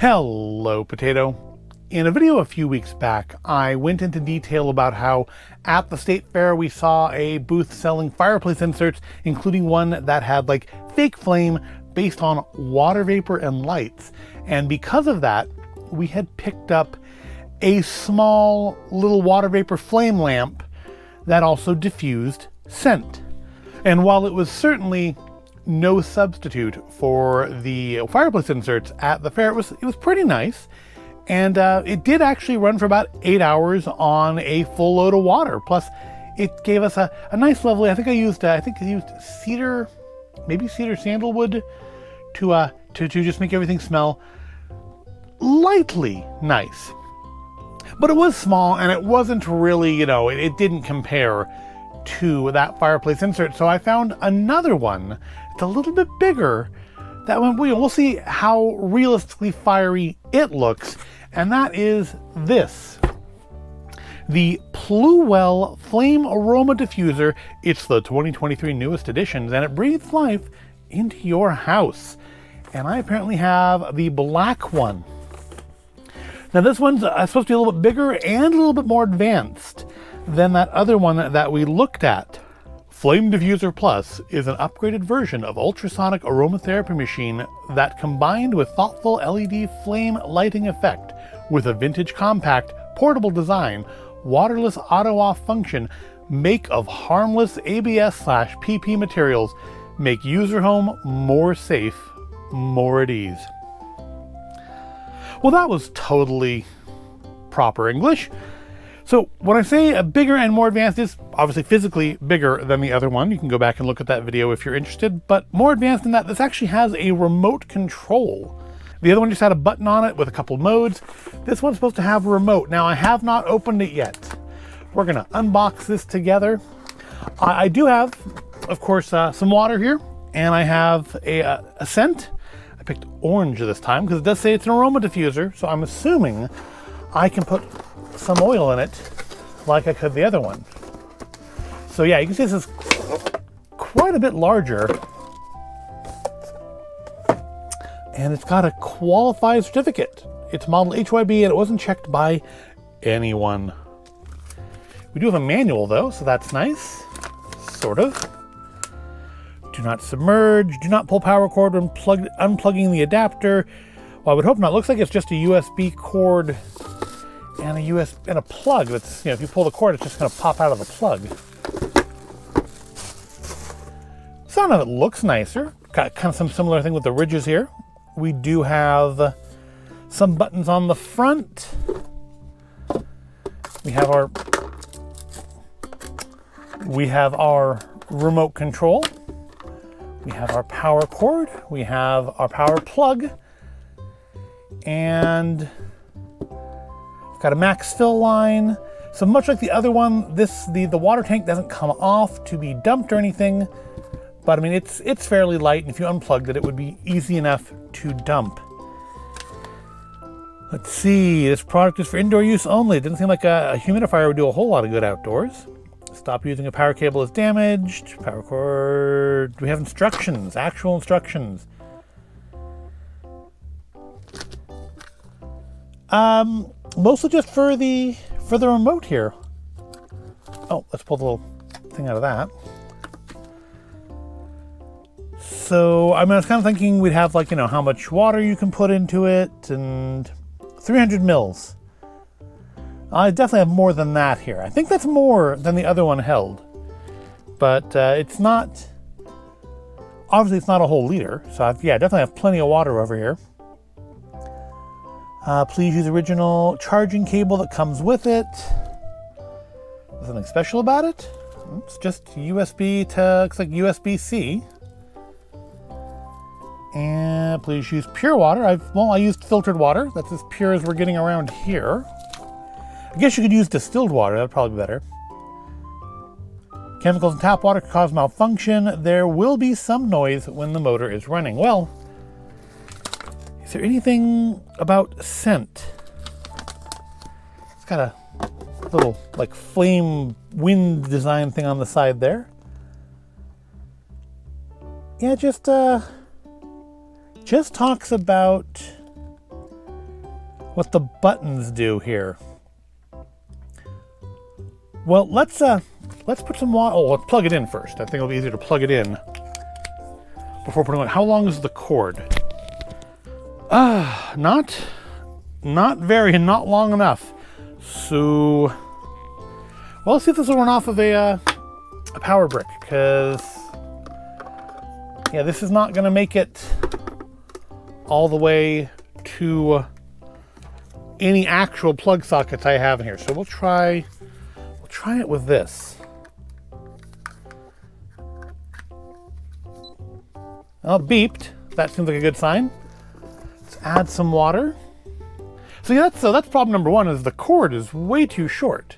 Hello, Potato. In a video a few weeks back, I went into detail about how at the state fair we saw a booth selling fireplace inserts, including one that had like fake flame based on water vapor and lights. And because of that, we had picked up a small little water vapor flame lamp that also diffused scent. And while it was certainly no substitute for the fireplace inserts at the fair, it was pretty nice. And it did actually run for about 8 hours on a full load of water. Plus, it gave us a nice lovely, I think I used cedar, maybe cedar sandalwood to just make everything smell lightly nice. But it was small, and it wasn't really, it didn't compare to that fireplace insert. So I found another one. It's a little bit bigger. That one, we'll see how realistically fiery it looks. And that is this. The Pluwel Flame Aroma Diffuser. It's the 2023 newest editions, and it breathes life into your house. And I apparently have the black one. Now this one's supposed to be a little bit bigger and a little bit more advanced than that other one that we looked at. Flame Diffuser Plus is an upgraded version of ultrasonic aromatherapy machine that, combined with thoughtful LED flame lighting effect with a vintage compact portable design, waterless auto-off function, make of harmless ABS/PP materials, make user home more safe, more at ease. Well, that was totally proper English. So when I say a bigger and more advanced, is obviously physically bigger than the other one. You can go back and look at that video if you're interested, but more advanced than that, this actually has a remote control. The other one just had a button on it with a couple modes. This one's supposed to have a remote. Now I have not opened it yet. We're gonna unbox this together. I do have, of course, some water here, and I have a scent. I picked orange this time because it does say it's an aroma diffuser, so I'm assuming I can put some oil in it like I could the other one. So yeah, you can see this is quite a bit larger, and it's got a qualified certificate. It's model HYB, and it wasn't checked by anyone. We do have a manual though, so that's nice, sort of. Do not submerge, do not pull power cord when unplugging the adapter. Well, I would hope not. It looks like it's just a USB cord and a plug that's, if you pull the cord, it's just going to pop out of the plug. Some of it looks nicer. Got kind of some similar thing with the ridges here. We do have some buttons on the front. We have our remote control. We have our power cord. We have our power plug. And got a max fill line. So much like the other one, the water tank doesn't come off to be dumped or anything, but I mean it's fairly light, and if you unplugged it, it would be easy enough to dump. Let's see, this product is for indoor use only. It doesn't seem like a humidifier would do a whole lot of good outdoors. Stop using a power cable is damaged. Power cord. We have instructions, actual instructions. Mostly just for the remote here. Oh, let's pull the little thing out of that. So, I was kind of thinking we'd have how much water you can put into it, and 300 mils. I definitely have more than that here. I think that's more than the other one held, but it's not, obviously it's not a whole liter. So definitely have plenty of water over here. Please use original charging cable that comes with it. There's something special about it. It's just USB to, looks like USB-C. And please use pure water. I used filtered water. That's as pure as we're getting around here. I guess you could use distilled water. That would probably be better. Chemicals in tap water could cause malfunction. There will be some noise when the motor is running. Well, is there anything about scent? It's got a little flame wind design thing on the side there. Yeah, just talks about what the buttons do here. Well, let's put some water. Oh, let's plug it in first. I think it'll be easier to plug it in before putting it on. How long is the cord? Not long enough. So, well, let's see if this will run off of a power brick, because yeah, this is not going to make it all the way to any actual plug sockets I have in here. So we'll try it with this. Oh, it beeped. That seems like a good sign. Let's add some water. So yeah, that's problem number one, is the cord is way too short.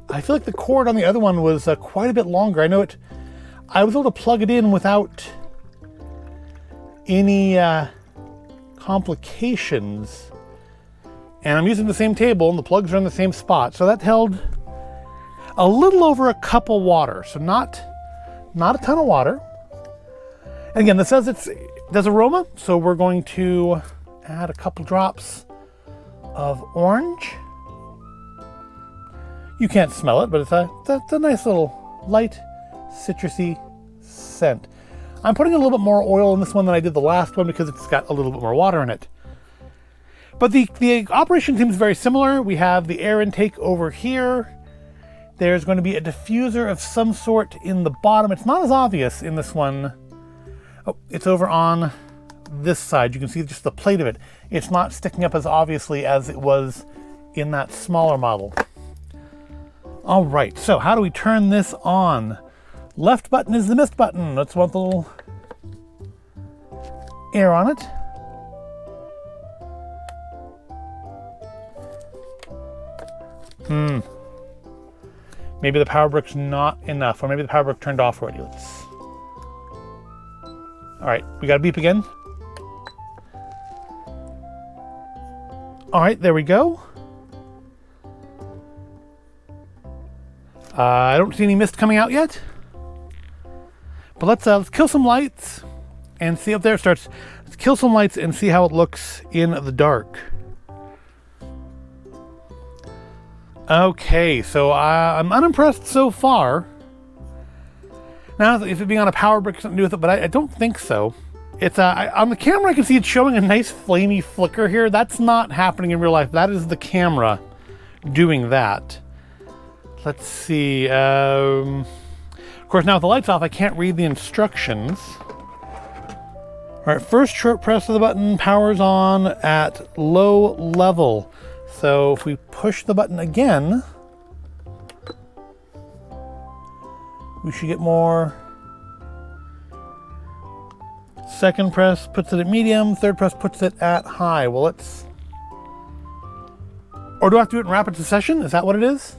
I feel like the cord on the other one was quite a bit longer. I was able to plug it in without any complications. And I'm using the same table and the plugs are in the same spot. So that held a little over a cup of water. So not a ton of water. And again, this says it does aroma. So we're going to add a couple drops of orange. You can't smell it, but it's a nice little light citrusy scent. I'm putting a little bit more oil in this one than I did the last one because it's got a little bit more water in it. But the operation seems very similar. We have the air intake over here. There's going to be a diffuser of some sort in the bottom. It's not as obvious in this one. Oh, it's over on this side. You can see just the plate of it. It's not sticking up as obviously as it was in that smaller model. All right, so how do we turn this on? Left button is the mist button. Let's want the little air on it. Maybe the power brick's not enough, or maybe the power brick turned off already. All right, we got a beep again. All right, there we go. I don't see any mist coming out yet. But let's kill some lights and see up there it starts. Let's kill some lights and see how it looks in the dark. Okay, so I'm unimpressed so far. Now, if it being on a power brick has something to do with it, but I don't think so. It's on the camera I can see it's showing a nice flamey flicker here. That's not happening in real life. That is the camera doing that. Let's see. Of course, now with the lights off, I can't read the instructions. All right, first short press of the button, power's on at low level. So if we push the button again, we should get more. Second press puts it at medium, third press puts it at high. Well, let's... Or do I have to do it in rapid succession? Is that what it is?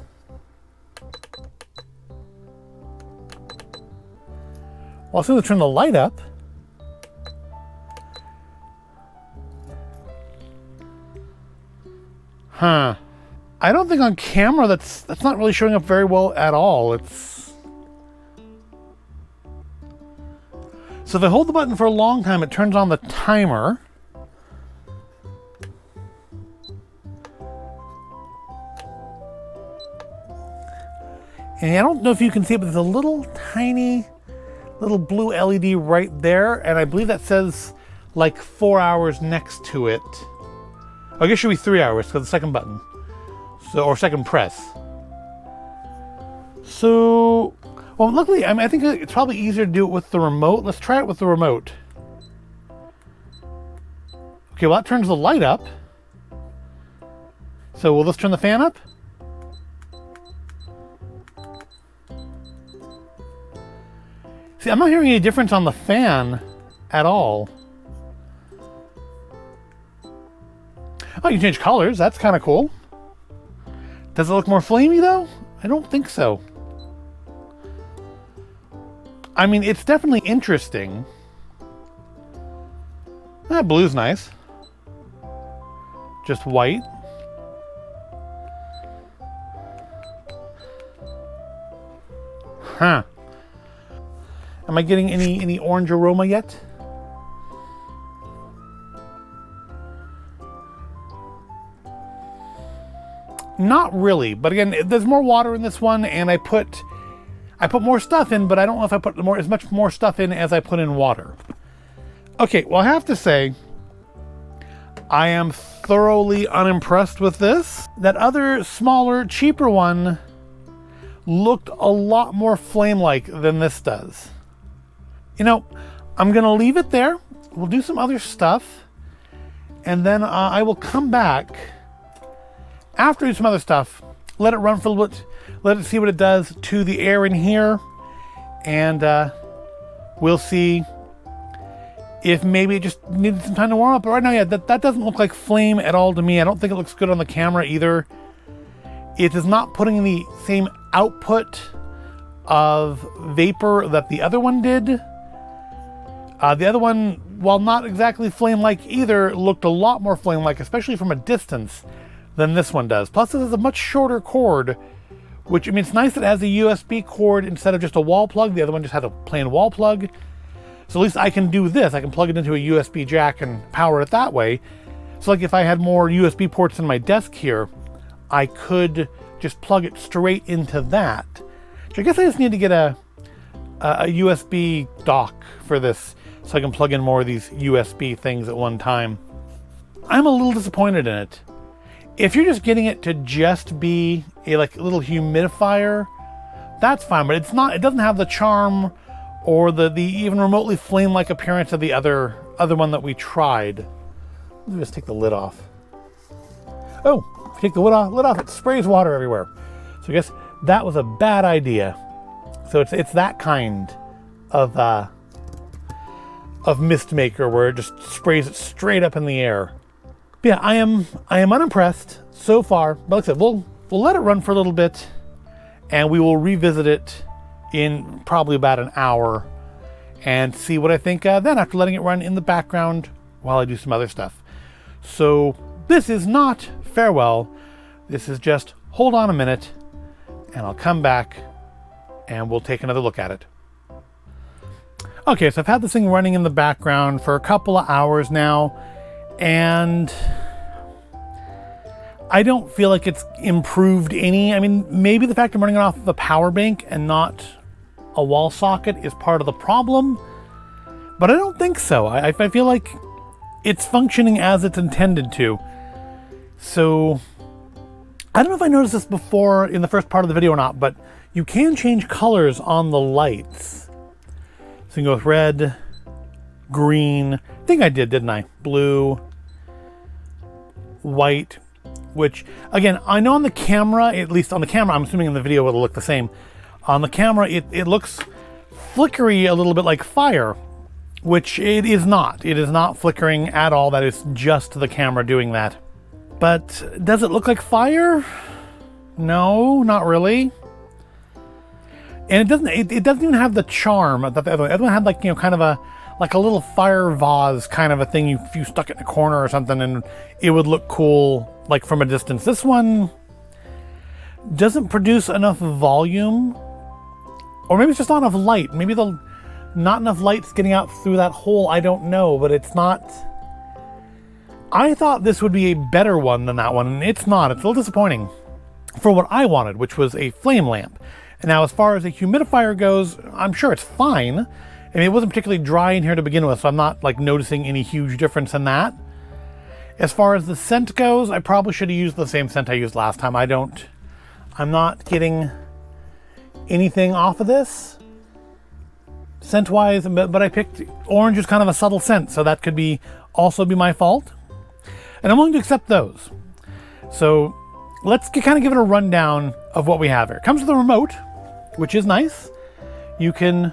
Well, as soon as I turn the light up, I don't think on camera that's not really showing up very well at all. So if I hold the button for a long time, it turns on the timer. And I don't know if you can see it, but there's a little tiny little blue LED right there, and I believe that says like 4 hours next to it. I guess it should be 3 hours because the second button, or second press. So, well, luckily, I think it's probably easier to do it with the remote. Let's try it with the remote. Okay, well, that turns the light up. So will this turn the fan up? See, I'm not hearing any difference on the fan at all. Oh, you can change colors. That's kind of cool. Does it look more flamey, though? I don't think so. I mean, it's definitely interesting. That blue's nice. Just white. Huh. Am I getting any orange aroma yet? Not really, but again, there's more water in this one, and I put more stuff in, but I don't know if I put as much more stuff in as I put in water. Okay, well, I have to say, I am thoroughly unimpressed with this. That other, smaller, cheaper one looked a lot more flame-like than this does. You know, I'm gonna leave it there. We'll do some other stuff, and then I will come back after we do some other stuff, let it run for a little bit, let it see what it does to the air in here, and we'll see if maybe it just needed some time to warm up. But right now, yeah, that doesn't look like flame at all to me. I don't think it looks good on the camera either. It is not putting in the same output of vapor that the other one did. The other one, while not exactly flame-like either, looked a lot more flame-like, especially from a distance, than this one does. Plus, this is a much shorter cord, which, I mean, it's nice that it has a USB cord instead of just a wall plug. The other one just had a plain wall plug. So at least I can do this. I can plug it into a USB jack and power it that way. So like if I had more USB ports in my desk here, I could just plug it straight into that. So I guess I just need to get a USB dock for this so I can plug in more of these USB things at one time. I'm a little disappointed in it. If you're just getting it to just be a little humidifier, that's fine, but it's not. It doesn't have the charm or the even remotely flame-like appearance of the other one that we tried. Let me just take the lid off. Oh, if you take the lid off, it sprays water everywhere. So I guess that was a bad idea. So it's that kind of mist maker where it just sprays it straight up in the air. But yeah, I am unimpressed so far. But like I said, we'll let it run for a little bit, and we will revisit it in probably about an hour and see what I think then, after letting it run in the background while I do some other stuff. So this is not farewell. This is just hold on a minute, and I'll come back and we'll take another look at it. Okay, so I've had this thing running in the background for a couple of hours now, and I don't feel like it's improved any. I mean, maybe the fact I'm running it off of a power bank and not a wall socket is part of the problem, but I don't think so. I feel like it's functioning as it's intended to. So I don't know if I noticed this before in the first part of the video or not, but you can change colors on the lights. So you can go with red, green, I think I did, didn't I? Blue, white, which again, I know on the camera, at least on the camera, I'm assuming in the video it'll look the same. On the camera, it looks flickery a little bit like fire, which it is not. It is not flickering at all. That is just the camera doing that. But does it look like fire? No, not really. And it doesn't even have the charm that the other one had, like, you know, kind of a little fire vase kind of a thing. If you stuck it in a corner or something, and it would look cool, like from a distance. This one doesn't produce enough volume, or maybe it's just not enough light. Maybe not enough light's getting out through that hole. I don't know, but it's not. I thought this would be a better one than that one, and it's not. It's a little disappointing for what I wanted, which was a flame lamp. And now, as far as a humidifier goes, I'm sure it's fine. I mean, it wasn't particularly dry in here to begin with, so I'm not like noticing any huge difference in that. As far as the scent goes, I probably should have used the same scent I used last time. I'm not getting anything off of this scent-wise, but I picked orange as kind of a subtle scent, so that could also be my fault. And I'm willing to accept those. So let's kind of give it a rundown of what we have here. It comes with a remote, which is nice. You can...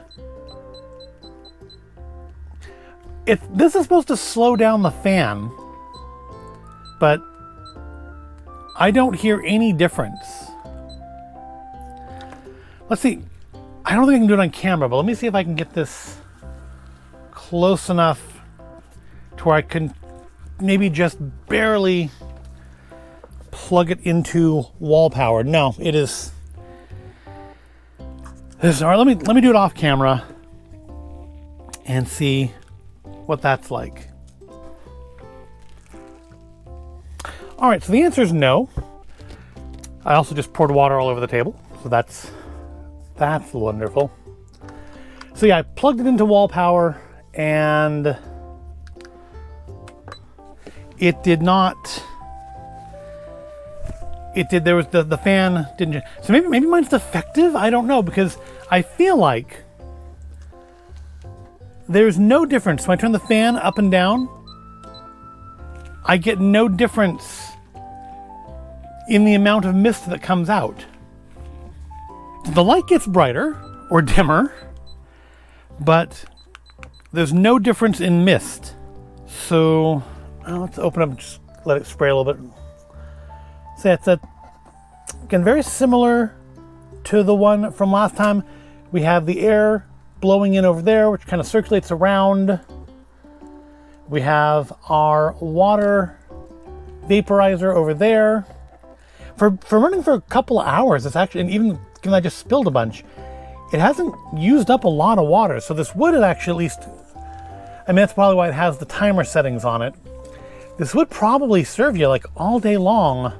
This is supposed to slow down the fan, but I don't hear any difference. Let's see. I don't think I can do it on camera, but let me see if I can get this close enough to where I can maybe just barely plug it into wall power. No, it is. All right, let me do it off camera and see what that's like. All right, so the answer is no. I also just poured water all over the table, so that's wonderful. So yeah, I plugged it into wall power, and it did not. There was the fan didn't. So maybe mine's defective. I don't know, because I feel like there's no difference. When I turn the fan up and down, I get no difference in the amount of mist that comes out. The light gets brighter or dimmer, but there's no difference in mist. So let's open up and just let it spray a little bit. So it's again very similar to the one from last time. We have the air blowing in over there, which kind of circulates around. We have our water vaporizer over there. For running for a couple of hours, it's actually, and even given I just spilled a bunch, it hasn't used up a lot of water. So this would have actually, at least, I mean, that's probably why it has the timer settings on it. This would probably serve you like all day long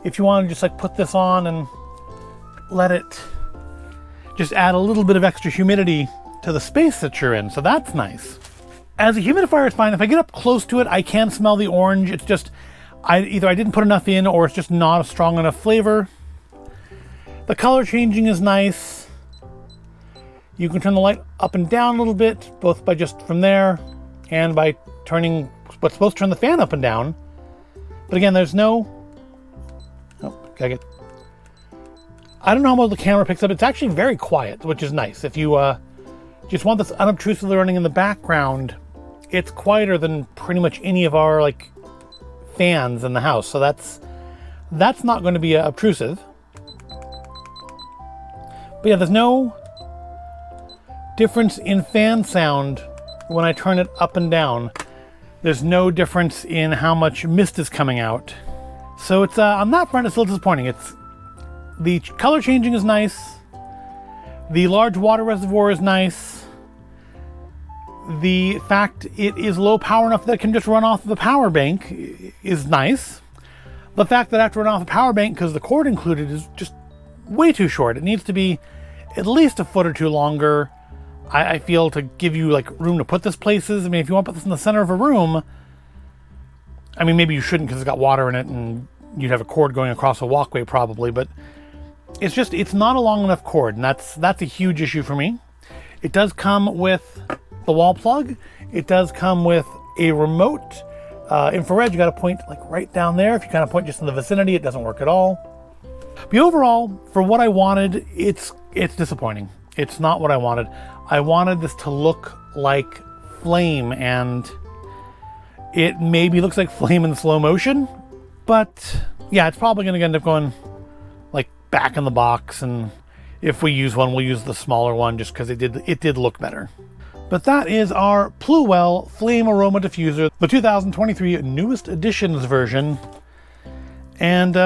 if you want to just like put this on and let it just add a little bit of extra humidity to the space that you're in. So that's nice. As a humidifier, it's fine. If I get up close to it, I can smell the orange. It's just, either I didn't put enough in, or it's just not a strong enough flavor. The color changing is nice. You can turn the light up and down a little bit, both by just from there and by turning what's supposed to turn the fan up and down. But again, there's no, I don't know how well the camera picks up. It's actually very quiet, which is nice. If you just want this unobtrusively running in the background, it's quieter than pretty much any of our like fans in the house. So that's not going to be obtrusive. But yeah, there's no difference in fan sound when I turn it up and down. There's no difference in how much mist is coming out. So it's on that front, it's a little disappointing. It's the color changing is nice. The large water reservoir is nice. The fact it is low power enough that it can just run off the power bank is nice. The fact that I have to run off the power bank because the cord included is just way too short. It needs to be at least a foot or two longer, I feel, to give you like room to put this places. I mean, if you want to put this in the center of a room, I mean, maybe you shouldn't because it's got water in it and you'd have a cord going across a walkway probably, but it's not a long enough cord, and that's a huge issue for me. It does come with the wall plug. It does come with a remote. Infrared, you got to point like right down there. If you kind of point just in the vicinity, it doesn't work at all. But overall, for what I wanted, it's disappointing. It's not what I wanted. I wanted this to look like flame, and it maybe looks like flame in slow motion, but yeah, it's probably going to end up going like back in the box, and if we use one, we'll use the smaller one just because it did look better. But that is our Pluwel Flame Aroma Diffuser, the 2023 newest editions version. And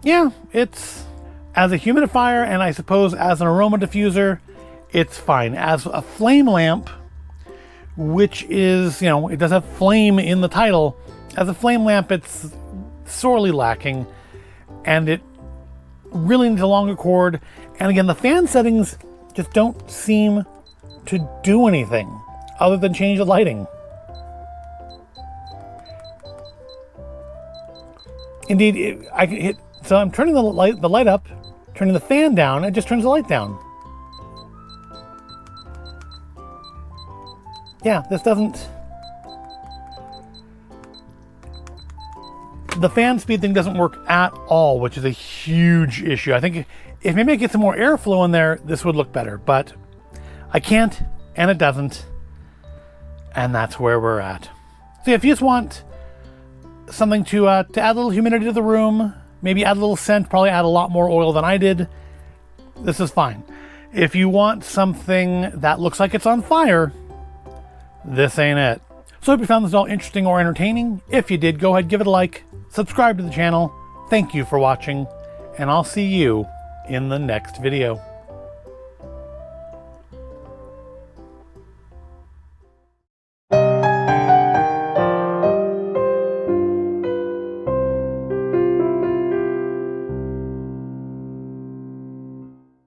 yeah, it's, as a humidifier and I suppose as an aroma diffuser, it's fine. As a flame lamp, which is, it does have flame in the title. As a flame lamp, it's sorely lacking, and it really needs a longer cord. And again, the fan settings just don't seem to do anything other than change the lighting. Indeed, I can hit, so I'm turning the light up, turning the fan down, it just turns the light down. Yeah, this doesn't, the fan speed thing doesn't work at all, which is a huge issue. I think if maybe I get some more airflow in there, this would look better, but I can't, and it doesn't, and that's where we're at. So if you just want something to add a little humidity to the room, maybe add a little scent, probably add a lot more oil than I did, this is fine. If you want something that looks like it's on fire, this ain't it. So I hope you found this all interesting or entertaining. If you did, go ahead, give it a like, subscribe to the channel. Thank you for watching, and I'll see you in the next video.